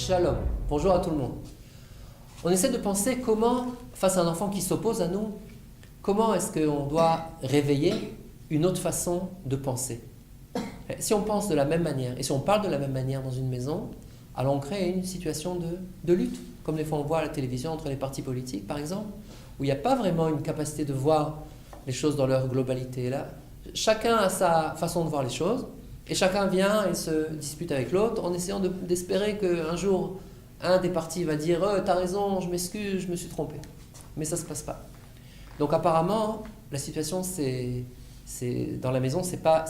Shalom, bonjour à tout le monde. On essaie de penser comment, face à un enfant qui s'oppose à nous, comment est-ce qu'on doit réveiller une autre façon de penser. Si on pense de la même manière, et si on parle de la même manière dans une maison, alors on crée une situation de lutte, comme des fois on voit à la télévision entre les partis politiques par exemple, où il n'y a pas vraiment une capacité de voir les choses dans leur globalité. Là, chacun a sa façon de voir les choses, et chacun vient et se dispute avec l'autre en essayant d'espérer qu'un jour, un des partis va dire « T'as raison, je m'excuse, je me suis trompé ». Mais ça ne se passe pas. Donc apparemment, la situation dans la maison, c'est pas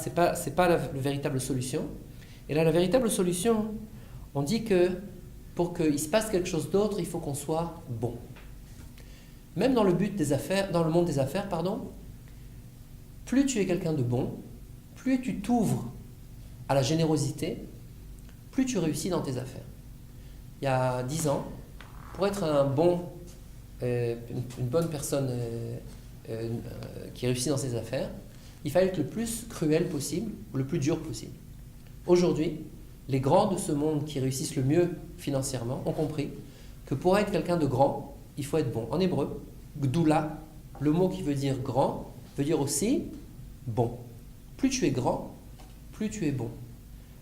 la véritable solution. Et là, la véritable solution, on dit que pour qu'il se passe quelque chose d'autre, il faut qu'on soit bon. Même dans le monde des affaires, plus tu es quelqu'un de bon, plus tu t'ouvres à la générosité, plus tu réussis dans tes affaires. Il y a 10 ans, pour être une bonne personne qui réussit dans ses affaires, il fallait être le plus cruel possible, ou le plus dur possible. Aujourd'hui, les grands de ce monde qui réussissent le mieux financièrement ont compris que pour être quelqu'un de grand, il faut être bon. En hébreu, gdoula, le mot qui veut dire grand, veut dire aussi bon. Plus tu es grand, plus tu es bon.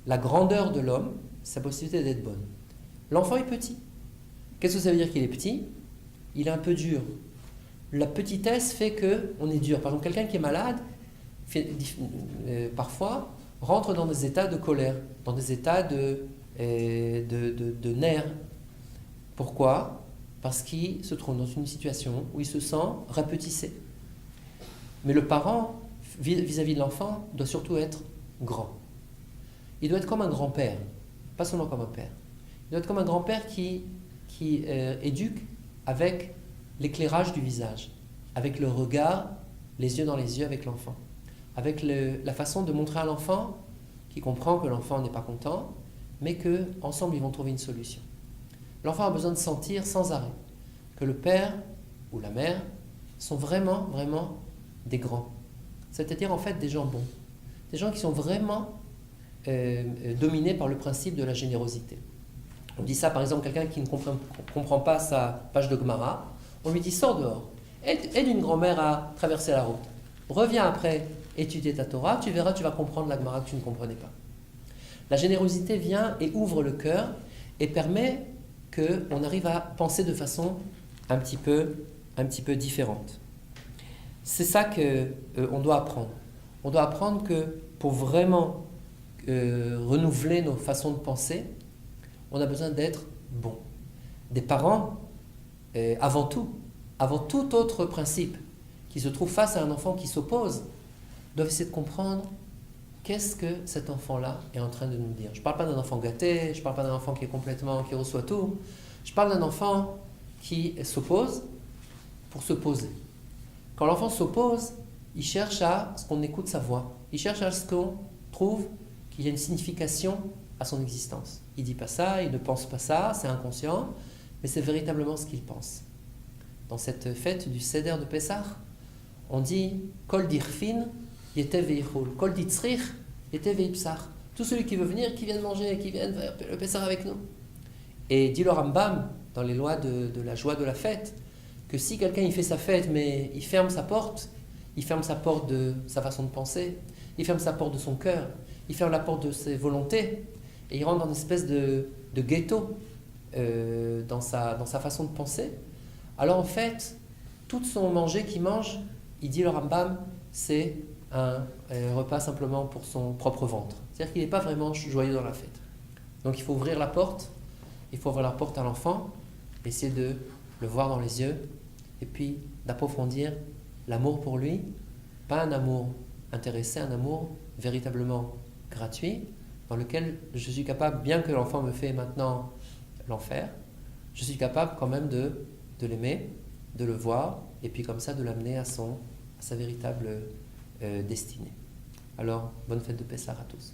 La grandeur de l'homme, c'est sa possibilité d'être bonne. L'enfant est petit. Qu'est-ce que ça veut dire qu'il est petit? Il est un peu dur. La petitesse fait qu'on est dur. Par exemple, quelqu'un qui est malade, parfois, rentre dans des états de colère, dans des états de nerfs. Pourquoi? Parce qu'il se trouve dans une situation où il se sent rapetissé. Mais le parent, vis-à-vis de l'enfant, doit surtout être grand. Il doit être comme un grand-père, pas seulement comme un père. Il doit être comme un grand-père qui éduque avec l'éclairage du visage, avec le regard, les yeux dans les yeux avec l'enfant, avec la façon de montrer à l'enfant qui comprend que l'enfant n'est pas content, mais qu'ensemble ils vont trouver une solution. L'enfant a besoin de sentir sans arrêt que le père ou la mère sont vraiment, vraiment des grands. C'est-à-dire en fait des gens bons, des gens qui sont vraiment dominés par le principe de la générosité. On dit ça par exemple, quelqu'un qui ne comprend pas sa page de Gemara, on lui dit sors dehors, aide une grand-mère à traverser la route, reviens après étudier ta Torah, tu verras, tu vas comprendre la Gemara que tu ne comprenais pas. La générosité vient et ouvre le cœur et permet qu'on arrive à penser de façon un petit peu différente. C'est ça qu'on doit apprendre. On doit apprendre que pour vraiment renouveler nos façons de penser, on a besoin d'être bon. Des parents, avant tout autre principe qui se trouve face à un enfant qui s'oppose, doivent essayer de comprendre qu'est-ce que cet enfant-là est en train de nous dire. Je ne parle pas d'un enfant gâté, je ne parle pas d'un enfant qui reçoit tout. Je parle d'un enfant qui s'oppose pour se poser. Quand l'enfant s'oppose, il cherche à ce qu'on écoute sa voix. Il cherche à ce qu'on trouve qu'il y a une signification à son existence. Il ne dit pas ça, il ne pense pas ça, c'est inconscient, mais c'est véritablement ce qu'il pense. Dans cette fête du Seder de Pessah, on dit « Kol dirfin yete veichol, kol ditzrich yete veipsar ». Tout celui qui veut venir, qui vienne manger, qui vienne faire le Pessah avec nous. Et dit le Rambam, dans les lois de la joie de la fête, que si quelqu'un il fait sa fête, mais il ferme sa porte de sa façon de penser, il ferme sa porte de son cœur, il ferme la porte de ses volontés, et il rentre dans une espèce de ghetto dans sa façon de penser, alors en fait, tout son manger qu'il mange, il dit le Rambam, c'est un repas simplement pour son propre ventre. C'est-à-dire qu'il n'est pas vraiment joyeux dans la fête. Donc il faut ouvrir la porte, à l'enfant, essayer de le voir dans les yeux, et puis d'approfondir l'amour pour lui, pas un amour intéressé, un amour véritablement gratuit, dans lequel je suis capable, bien que l'enfant me fait maintenant l'enfer, je suis capable quand même de l'aimer, de le voir, et puis comme ça de l'amener à sa véritable destinée. Alors, bonne fête de Pessah à tous.